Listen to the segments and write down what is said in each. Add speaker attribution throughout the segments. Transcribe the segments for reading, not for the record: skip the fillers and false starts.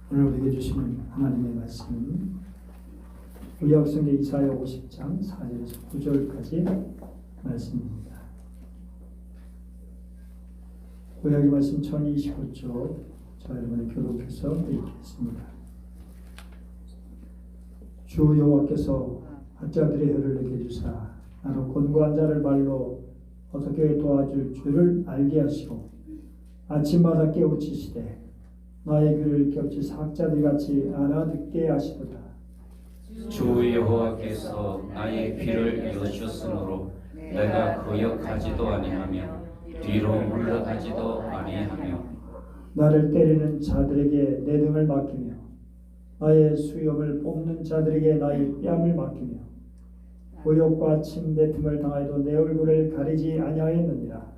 Speaker 1: 오늘 우리에게 주시는 하나님의 말씀은 구약성경 이사야 50장 4절에서 9절까지 말씀입니다. 구약의 말씀 1029쪽 저 여러분의 교독해서 읽겠습니다. 주 여호와께서 학자들의 혀를 내게 주사 나로 곤고한 자를 말로 어떻게 도와줄 줄을 알게 하시고 아침마다 깨우치시되 나의 귀를 겹치 학자들 같이 알아듣게 하시도다.
Speaker 2: 주 여호와께서 나의 귀를 여주셨으므로 내가 거역하지도 아니하며 뒤로 물러가지도 아니하며
Speaker 1: 나를 때리는 자들에게 내 등을 맡기며 나의 수염을 뽑는 자들에게 나의 뺨을 맡기며 모욕과 침뱉음을 당하여도 내 얼굴을 가리지 아니하였느니라.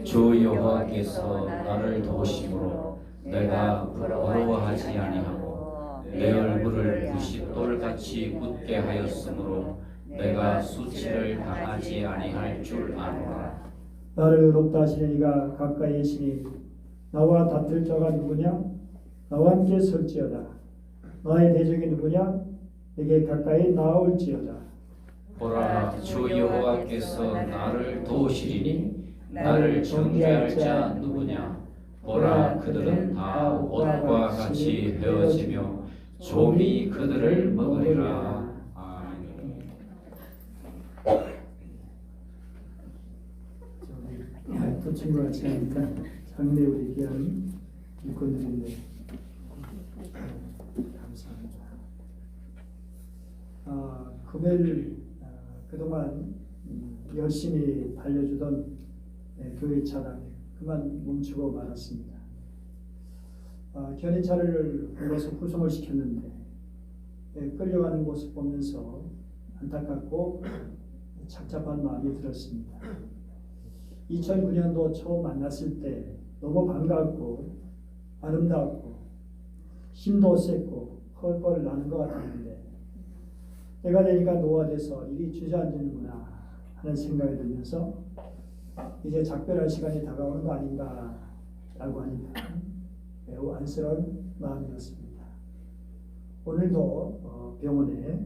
Speaker 2: 주 여호와께서 나를 도우심으로 내가 부러워하지 아니하고 내 얼굴을 부싯돌같이 굳게 하였으므로 내가 수치를 당하지 아니할 줄 아노라.
Speaker 1: 나를 의롭다 하시는 이가 가까이 계시니 나와 다툴 자가 누구냐? 나와 함께 설지어다. 나의 대적이 누구냐? 내게 가까이 나올지어다.
Speaker 2: 보라, 주 여호와께서 나를 도우시리니 나를 정죄할 자 누구냐? 보라, 그들은 다 옷과 같이 헤어지며 좀이 그들을 먹으리라. 아멘.
Speaker 1: 또 친구가 같이 하니까 장래 우리 귀한 일꾼들인데 감사합니다. 금요일 그동안 열심히 달려주던 교회 차량 그만 멈추고 말았습니다. 견인차를 불러서 구성을 시켰는데 끌려가는 모습 보면서 안타깝고 착잡한 마음이 들었습니다. 2009년도 처음 만났을 때 너무 반갑고 아름답고 힘도 셌고 펄펄 나는 것 같았는데 때가 되니까 노화돼서 일이 주저앉는구나 하는 생각이 들면서 이제 작별할 시간이 다가오는 거 아닌가 라고 하니까 매우 안쓰러운 마음이었습니다. 오늘도 병원에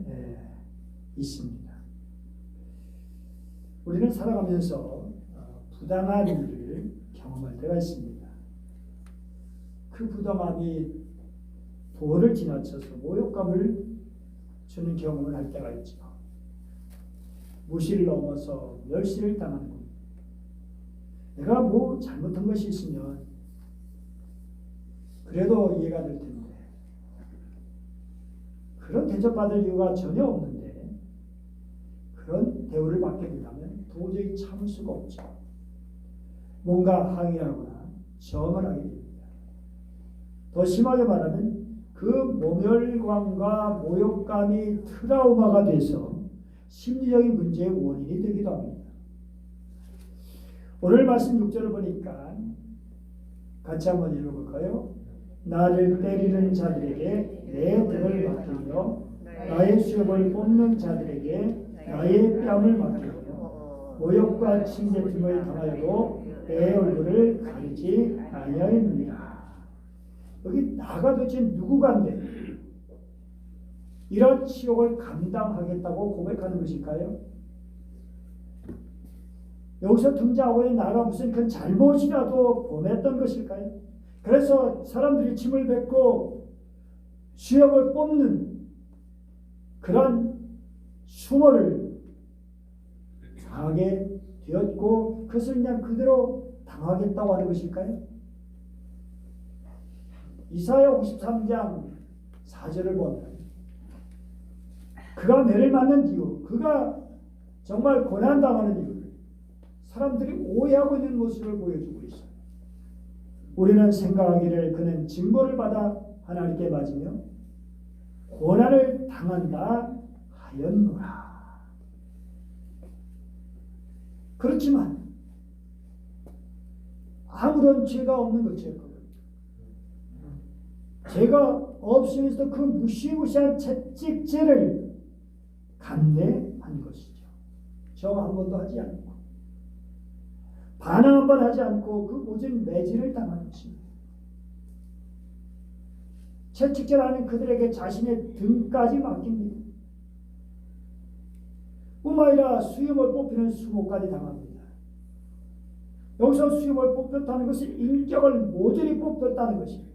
Speaker 1: 있습니다. 우리는 살아가면서 부당한 일을 경험할 때가 있습니다. 그 부당함이 도를 지나쳐서 모욕감을 주는 경험을 할 때가 있죠. 무시를 넘어서 멸시를 당하는 겁니다. 내가 뭐 잘못한 것이 있으면 그래도 이해가 될 텐데 그런 대접받을 이유가 전혀 없는데 그런 대우를 받게 된다면 도저히 참을 수가 없죠. 뭔가 항의하거나 저항을 하게 됩니다. 더 심하게 말하면 그 모멸감과 모욕감이 트라우마가 돼서 심리적인 문제의 원인이 되기도 합니다. 오늘 말씀 6절을 보니까 같이 한번 읽어볼까요? 나를 때리는 자들에게 내 등을 맡기며 나의 수염을 뽑는 자들에게 나의 뺨을 맡기며 모욕과 침뱉음을 당하여도 내 얼굴을 가리지 아니하였느니라. 여기 나가 도대체 누구간데 이런 치욕을 감당하겠다고 고백하는 것일까요? 여기서 등장하고 나가 무슨 그 잘못이라도 범했던 것일까요? 그래서 사람들이 침을 뱉고 수염을 뽑는 그런 수모를 당하게 되었고 그것을 그냥 그대로 당하겠다고 하는 것일까요? 이사야 53장 4절을 보면 그가 매를 맞는 이유, 그가 정말 고난당하는 이유를 사람들이 오해하고 있는 모습을 보여주고 있어요. 우리는 생각하기를 그는 징벌을 받아 하나님께 맞으며 고난을 당한다 하였노라. 그렇지만 아무런 죄가 없는 것이었거든요. 죄가 없으면서도 그 무시무시한 채찍질을 감내한 것이죠. 저 한 번도 하지 않고 반항 한 번 하지 않고 그 모든 매질을 당한 것입니다. 채찍질하는 그들에게 자신의 등까지 맡깁니다. 뿐만 아니라 수염을 뽑히는 수모까지 당합니다. 여기서 수염을 뽑혔다는 것은 인격을 모조리 뽑혔다는 것입니다.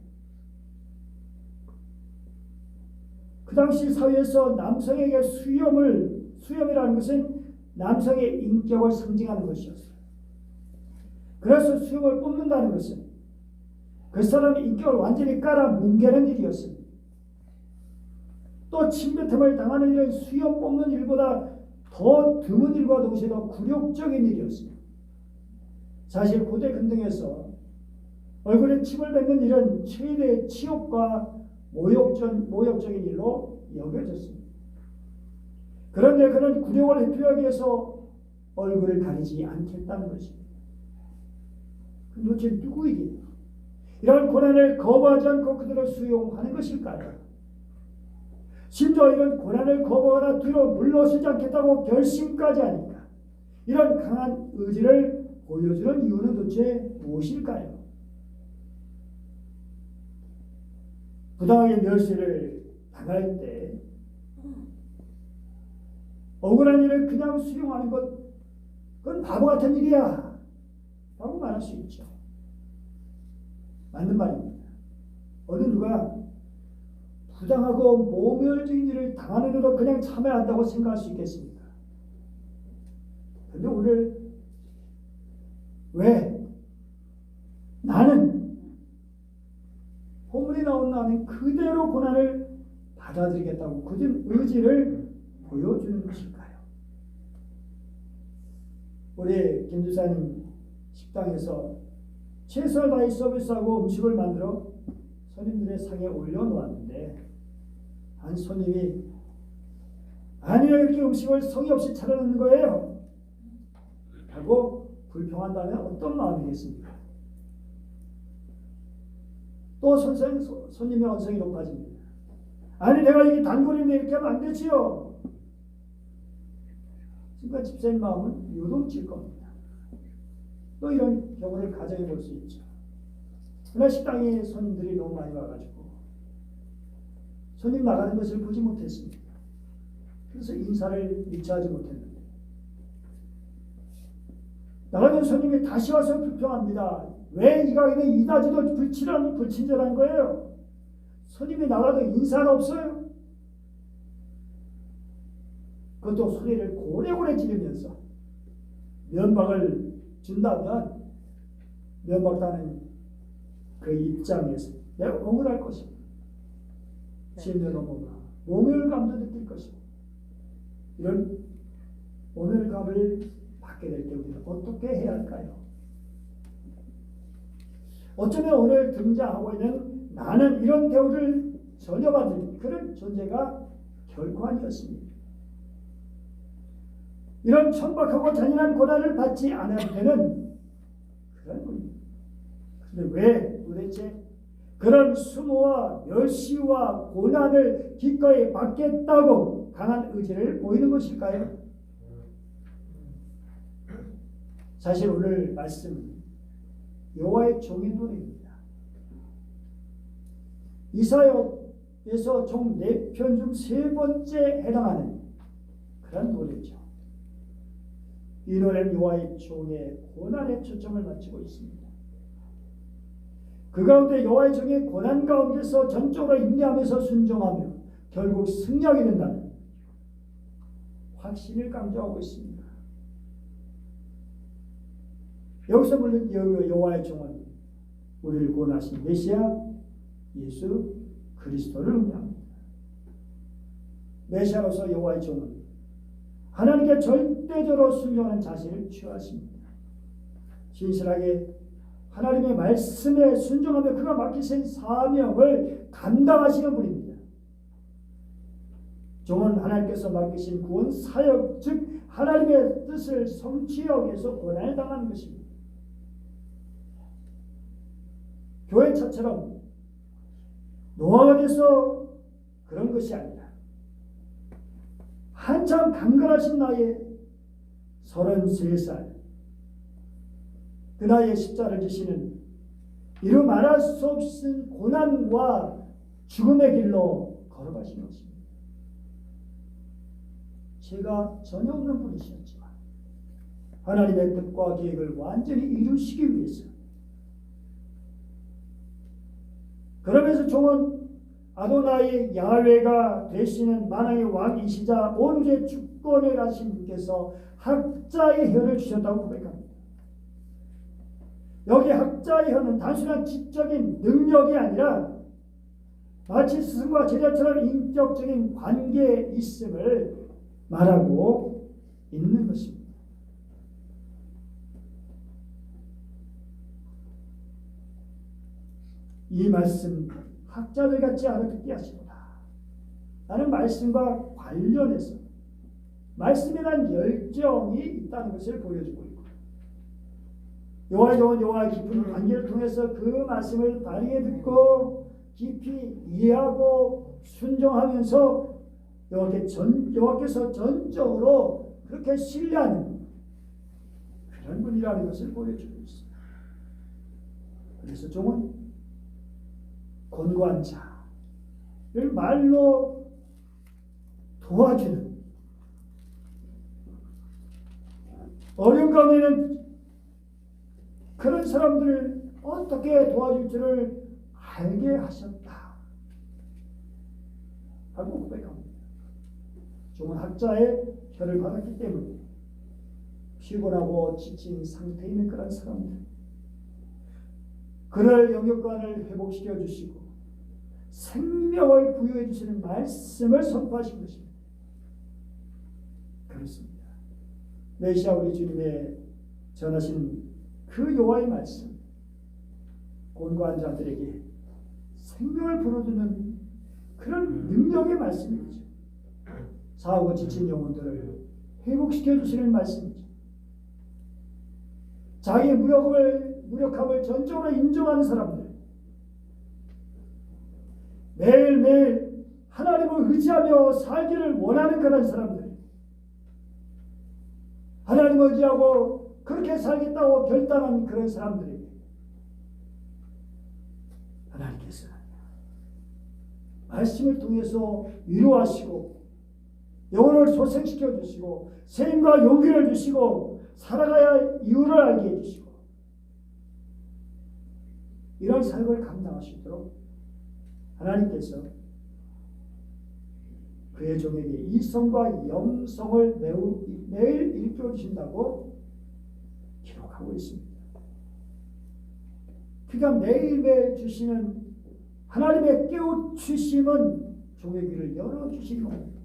Speaker 1: 그 당시 사회에서 남성에게 수염이라는 것은 남성의 인격을 상징하는 것이었어요. 그래서 수염을 뽑는다는 것은 그 사람의 인격을 완전히 깔아 뭉개는 일이었습니다. 또 침뱉음을 당하는 일은 수염 뽑는 일보다 더 드문 일과 동시에 더 굴욕적인 일이었습니다. 사실 고대 근동에서 얼굴에 침을 뱉는 일은 최대의 치욕과 모욕적인 일로 여겨졌습니다. 그런데 그는 굴욕을 회피하기 위해서 얼굴을 가리지 않겠다는 것입니다. 도대체 누구에게 이런 고난을 거부하지 않고 그들을 수용하는 것일까요? 심지어 이런 고난을 거부하거나 뒤로 물러서지 않겠다고 결심까지 하니까 이런 강한 의지를 보여주는 이유는 도대체 무엇일까요? 부당하게 멸시를 당할 때 억울한 일을 그냥 수용하는 것, 그건 바보 같은 일이야 라고 말할 수 있죠. 맞는 말입니다. 어느 누가 부당하고 모멸적인 일을 당하는 일도 그냥 참아야 한다고 생각할 수 있겠습니까? 그런데 오늘 왜 나는 본문에 나온 나는 그대로 고난을 받아들이겠다고 굳은 의지를 보여주는 것일까요? 우리 김주사님 식당에서 최선을 다해 서비스하고 음식을 만들어 손님들의 상에 올려놓았는데 한 손님이 아니 왜 이렇게 음식을 성의 없이 차려놓는 거예요? 하고 불평한다면 어떤 마음이겠습니까? 또 손님의 언성이 높아집니다. 아니 내가 이게 단골인데 이렇게 하면 안 되지요. 그러니까 집사님 마음은 요동칠 겁니다. 또 이런 경우를 가정해 볼 수 있죠. 그러나 식당에 손님들이 너무 많이 와가지고 손님 나가는 것을 보지 못했습니다. 그래서 인사를 미처 하지 못했는데 나가는 손님이 다시 와서 불평합니다. 왜 이 가게는 이다지도 불친절한 거예요? 손님이 나가도 인사가 없어요? 그것도 소리를 고래고래 지르면서 면박을 준다면 면박다는 그 입장에서 내가 억울할 것입니다. 심려도 뭔가 모멸감도 느낄 것입니다. 이런 모멸감을 받게 될 때 우리는 어떻게 해야 할까요? 어쩌면 오늘 등장하고 있는 나는 이런 대우를 전혀 받은 그런 존재가 결코 아니었습니다. 이런 천박하고 잔인한 고난을 받지 않아도 되는 그런 분입니다. 그런데 왜 도대체 그런 수모와 멸시와 고난을 기꺼이 받겠다고 강한 의지를 보이는 것일까요? 사실 오늘 말씀은 여호와의 종의 노래입니다. 이사야에서 총 4편 중 3번째 해당하는 그런 노래죠. 이 노래는 여호와의 종의 고난에 초점을 맞추고 있습니다. 그 가운데 여호와의 종의 고난 가운데서 전적으로 인내하면서 순종하며 결국 승리하게 된다는 확신을 강조하고 있습니다. 여기서 물론 여호와의 종은 우리를 구원하신 메시아 예수 그리스도를 의미합니다. 메시아로서 여호와의 종은 하나님께 절대적으로 순종하는 자세를 취하십니다. 신실하게 하나님의 말씀에 순종하며 그가 맡기신 사명을 감당하시는 분입니다. 종은 하나님께서 맡기신 구원 사역, 즉 하나님의 뜻을 성취하기 위해서 고난을 당하는 것입니다. 교회처럼 노아가 돼서 그런 것이 아니라 한참 강건하신 나이에 33살 그 나이에 십자를 지시는 이루 말할 수 없는 고난과 죽음의 길로 걸어가신 것입니다. 죄가 전혀 없는 분이셨지만 하나님의 뜻과 계획을 완전히 이루시기 위해서, 그러면서 종은 아도나이 야훼가 되시는 만왕의 왕이시자 온 우주의 주권을 가신 분께서 학자의 혀를 주셨다고 고백합니다. 여기 학자의 혀는 단순한 지적인 능력이 아니라 마치 스승과 제자처럼 인격적인 관계에 있음을 말하고 있는 것입니다. 이 말씀 학자들 같지 않아 듣게 하시도다. 나는 말씀과 관련해서 말씀에 대한 열정이 있다는 것을 보여주고 있고, 여호와의 종은 여호와의 깊은 관계를 통해서 그 말씀을 바르게 듣고 깊이 이해하고 순종하면서 여호와께서 전적으로 그렇게 신뢰하는 그런 분이라는 것을 보여주고 있습니다. 그래서 종은 권고한 자를 말로 도와주는, 어려운 가운데는 그런 사람들을 어떻게 도와줄 줄을 알게 하셨다 하고 고백합니다. 종은 학자의 혀를 받았기 때문에 피곤하고 지친 상태에 있는 그런 사람들, 그를 영역관을 회복시켜 주시고 생명을 부여해 주시는 말씀을 선포하신 것입니다. 그렇습니다. 메시아 우리 주님의 전하신 그 여호와의 말씀, 곤고한 자들에게 생명을 불어주는 그런 능력의 말씀이죠. 사하고 지친 영혼들을 회복시켜 주시는 말씀이죠. 자기의 무력함을 전적으로 인정하는 사람들, 매일매일 하나님을 의지하며 살기를 원하는 그런 사람들, 하나님을 의지하고 그렇게 살겠다고 결단한 그런 사람들에게 하나님께서 말씀을 통해서 위로하시고 영혼을 소생시켜 주시고 생과 용기를 주시고 살아가야 이유를 알게 해주시고 이런 삶을 감당하시도록 하나님께서 그의 종에게 이성과 영성을 매일 일깨워 주신다고 기록하고 있습니다. 그가 매일매일 주시는 하나님의 깨우치심은 종의 귀를 열어주시는 겁니다.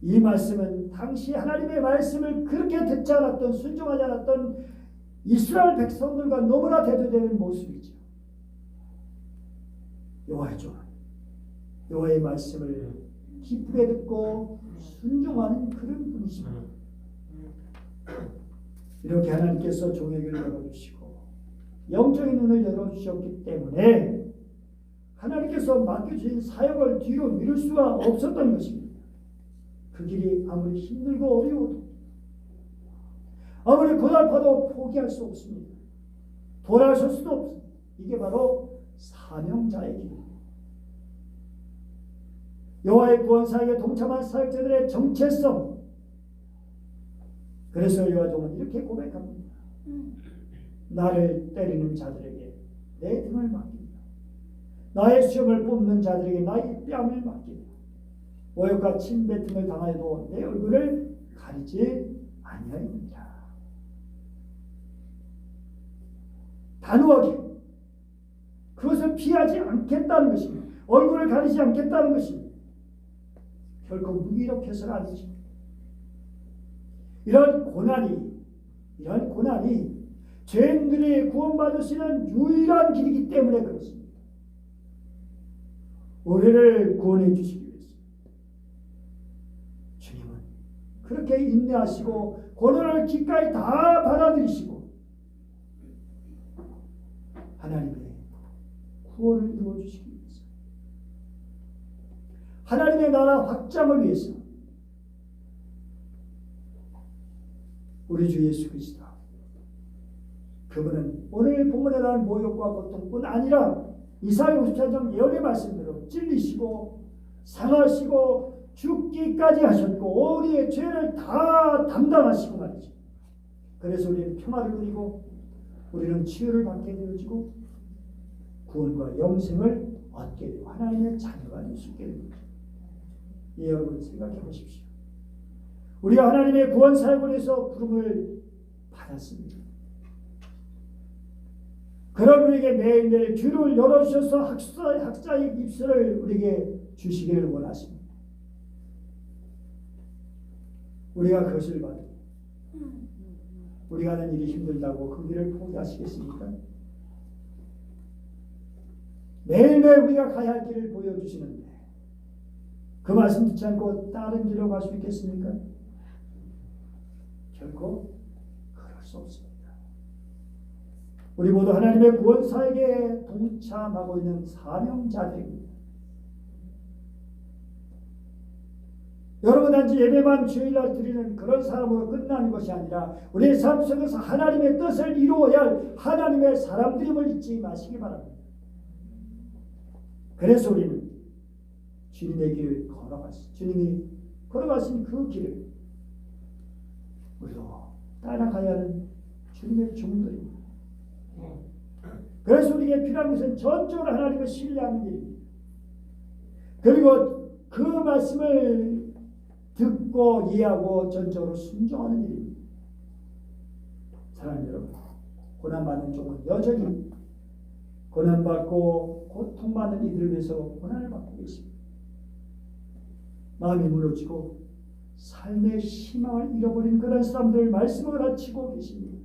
Speaker 1: 이 말씀은 당시 하나님의 말씀을 그렇게 듣지 않았던, 순종하지 않았던 이스라엘 백성들과 너무나 대조되는 모습이죠. 여호와의 종은 여호와의 말씀을 기쁘게 듣고 순종하는 그런 분이십니다. 이렇게 하나님께서 종의 귀를 열어주시고 영적인 눈을 열어주셨기 때문에 하나님께서 맡겨주신 사역을 뒤로 미룰 수가 없었던 것입니다. 그 길이 아무리 힘들고 어려워도 아무리 고달파도 포기할 수 없습니다. 돌아설 수도 없습니다. 이게 바로 사명자의 길입니다. 여호와의 구원 사역에 동참한 사역자들의 정체성. 그래서 여호와 종은 이렇게 고백합니다. 나를 때리는 자들에게 내 등을 맡긴다. 나의 수염을 뽑는 자들에게 나의 뺨을 맡긴다. 모욕과 침뱉음을 당하여도 내 얼굴을 가리지 아니하리이다. 단호하게 그것을 피하지 않겠다는 것입니다. 얼굴을 가리지 않겠다는 것입니다. 결코 무기력해서는 아니죠. 이런 고난이 죄인들이 구원받을 수 있는 유일한 길이기 때문에 그렇습니다. 우리를 구원해 주시기 위해서 주님은 그렇게 인내하시고 고난을 기꺼이 다 받아들이시고 하나님의 구원을 이루어주시기 위해서, 하나님의 나라 확장을 위해서 우리 주 예수 그리스도 그분은 오늘 본문에 나온 모욕과 고통뿐 아니라 이사야 54장 예언의 말씀대로 찔리시고 상하시고 죽기까지 하셨고 우리의 죄를 다 담당하시고 말이죠. 그래서 우리는 평화를 누리고 우리는 치유를 받게 되어지고 구원과 영생을 얻게 되고 하나님의 자녀가 될 수 있게 됩니다. 예, 여러분 생각해 보십시오. 우리가 하나님의 구원 사역원에서 부름을 받았습니다. 그런 우리에게 매일매일 귀를 열어주셔서 학자의 입술을 우리에게 주시기를 원하십니다. 우리가 그것을 받고 우리가 하는 일이 힘들다고 그 길을 포기하시겠습니까? 매일매일 우리가 가야 할 길을 보여주시는데 그 말씀 듣지 않고 다른 길로 갈 수 있겠습니까? 결코 그럴 수 없습니다. 우리 모두 하나님의 구원 사역에 동참하고 있는 사명자들입니다. 여러분 단지 예배만 주일날 드리는 그런 사람으로 끝나는 것이 아니라 우리의 삶 속에서 하나님의 뜻을 이루어야 할 하나님의 사람들임을 잊지 마시기 바랍니다. 그래서 우리는 주님의 길을 주님이 걸어가신 그 길을 우리도 따라가야 하는 주님의 종들입니다. 그래서 우리에게 필요한 것은 전적으로 하나님을 신뢰하는 일입니다. 그리고 그 말씀을 듣고 이해하고 전적으로 순종하는 일입니다. 사랑하는 여러분, 고난받는 종은 여전히 고난받고 고통받는 이들을 위해서 고난을 받고 계십니다. 마음이 무너지고 삶의 희망을 잃어버린 그런 사람들을 말씀을 가르치고 계십니다.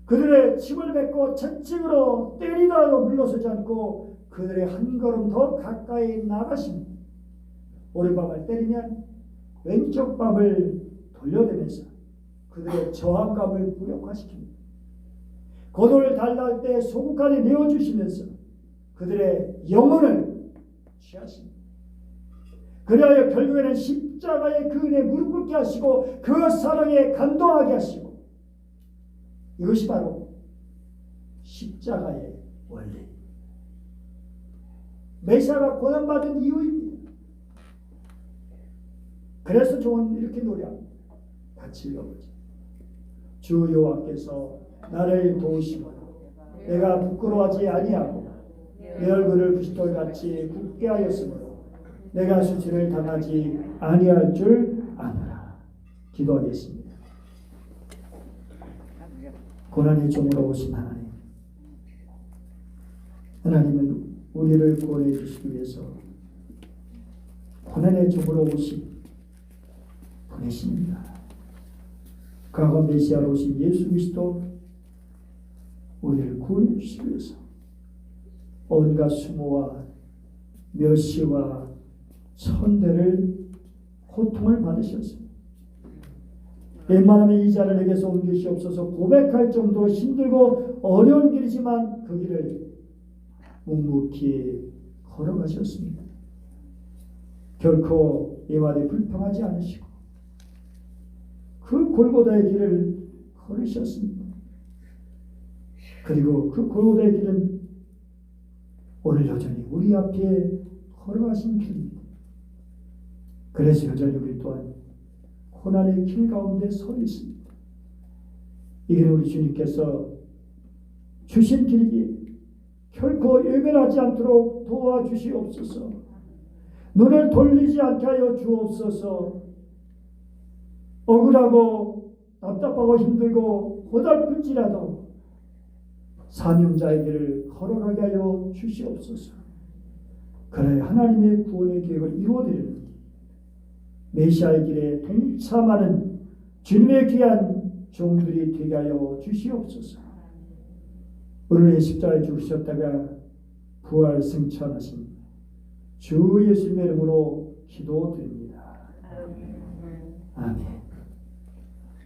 Speaker 1: 그들의 침을 뱉고 채찍으로 때리다도 물러서지 않고 그들의 한 걸음 더 가까이 나가십니다. 오른밤을 때리면 왼쪽 밤을 돌려대면서 그들의 저항감을 무력화시킵니다. 고도를 달라할 때 소국간에 내어주시면서 그들의 영혼을 취하십니다. 그리하여 결국에는 십자가의 그 은혜에 무릎 꿇게 하시고 그 사랑에 감동하게 하시고 이것이 바로 십자가의 원리. 메시아가 고난받은 이유입니다. 그래서 종은 이렇게 노래합니다. 같이 읽어보죠. 주 여호와께서 나를 도우시고 내가 부끄러워하지 아니하고 내 얼굴을 부싯돌같이 굳게 하였으므로 내가 수치를 당하지 아니할 줄 아노라. 기도하겠습니다. 고난의 종으로 오신 하나님, 하나님은 우리를 구원해 주시기 위해서 고난의 종으로 오신 분이십니다. 과거 메시아로 오신 예수 그리스도 우리를 구원해 주시기 위해서 온갖 수모와 멸시와 천대를 고통을 받으셨습니다. 웬만하면 이 자를 내게서 옮기시옵소서 고백할 정도로 힘들고 어려운 길이지만 그 길을 묵묵히 걸어가셨습니다. 결코 예화에 불평하지 않으시고 그 골고다의 길을 걸으셨습니다. 그리고 그 골고다의 길은 오늘 여전히 우리 앞에 걸어가신 길입니다. 그래서 여전히 우리 또한 고난의 길 가운데 서 있습니다. 이 길은 우리 주님께서 주신 길이기에 결코 외면하지 않도록 도와주시옵소서. 눈을 돌리지 않게 하여 주옵소서. 억울하고 답답하고 힘들고 고달플지라도 사명자의 길을 걸어가게 하여 주시옵소서. 그래 하나님의 구원의 계획을 이루어드리는 메시아의 길에 동참하는 주님의 귀한 종들이 되게 하여 주시옵소서. 오늘 십자가에 죽으셨다가 부활 승천하신 주 예수님의 이름으로 기도드립니다. 아멘.